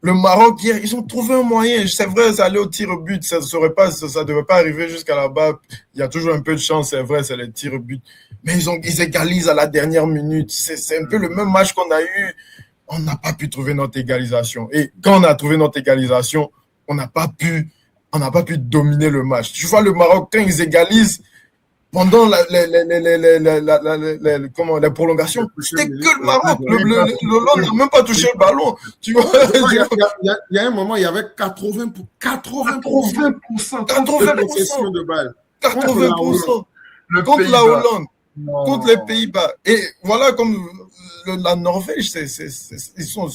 Le Maroc, hier, ils ont trouvé un moyen. C'est vrai, ça allait au tir au but. Ça ne devait pas arriver jusqu'à là-bas. Il y a toujours un peu de chance, c'est vrai, c'est les tirs au but. Mais ils égalisent à la dernière minute. C'est un peu le même match qu'on a eu. On n'a pas pu trouver notre égalisation. Et quand on a trouvé notre égalisation, on n'a pas pu dominer le match. Tu vois, le Maroc, quand ils égalisent, pendant les prolongations, c'était que le Maroc. Le Hollande n'a même pas touché le ballon. Tu vois, il y a un moment, il y avait 80% de possession de balle. 80% contre la Hollande, contre les Pays-Bas. Et voilà, comme la Norvège, ils sont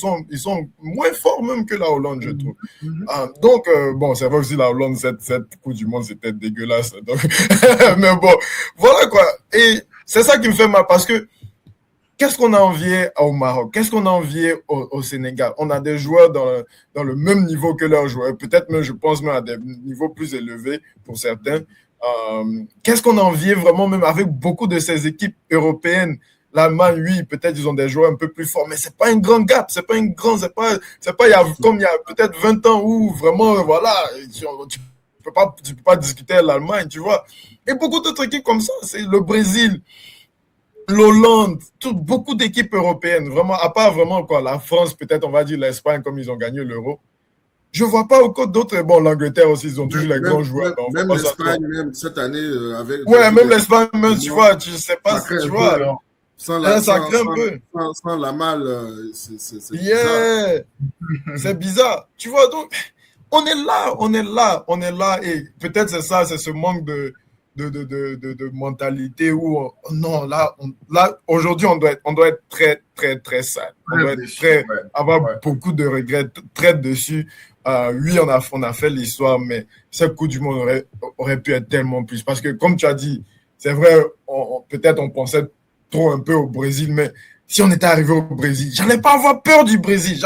moins forts même que la Hollande, je trouve. Donc, bon, c'est vrai aussi la Hollande, cette Coupe du Monde, c'était dégueulasse. Donc mais bon, voilà quoi. Et c'est ça qui me fait mal parce que qu'est-ce qu'on a envié au Maroc? Qu'est-ce qu'on a envié au Sénégal? On a des joueurs dans le même niveau que leurs joueurs, peut-être même, je pense, même à des niveaux plus élevés pour certains. Qu'est-ce qu'on a envié vraiment, même avec beaucoup de ces équipes européennes? L'Allemagne, oui, peut-être ils ont des joueurs un peu plus forts, mais c'est pas un grand gap, c'est pas comme il y a peut-être 20 ans où vraiment, voilà, tu peux pas discuter à l'Allemagne, tu vois. Et beaucoup d'autres équipes comme ça, c'est le Brésil, l'Hollande, beaucoup d'équipes européennes, vraiment, à part vraiment quoi, la France, peut-être on va dire l'Espagne, comme ils ont gagné l'Euro. Je vois pas encore d'autres. Bon, l'Angleterre aussi, ils ont toujours les grands joueurs. Même l'Espagne, même cette année, avec. Ouais, même l'Espagne, même, tu vois, tu sais pas, tu vois. Sans la malle, c'est bizarre. C'est bizarre. Tu vois, donc, on est là. Et peut-être c'est ça, c'est ce manque de mentalité où, non, là, aujourd'hui, on doit être très, très, très sale. On doit avoir beaucoup de regrets, très dessus. Oui, on a fait l'histoire, mais cette Coupe du Monde aurait pu être tellement plus. Parce que, comme tu as dit, c'est vrai, peut-être on pensait trop un peu au Brésil, mais si on était arrivé au Brésil, j'allais pas avoir peur du Brésil.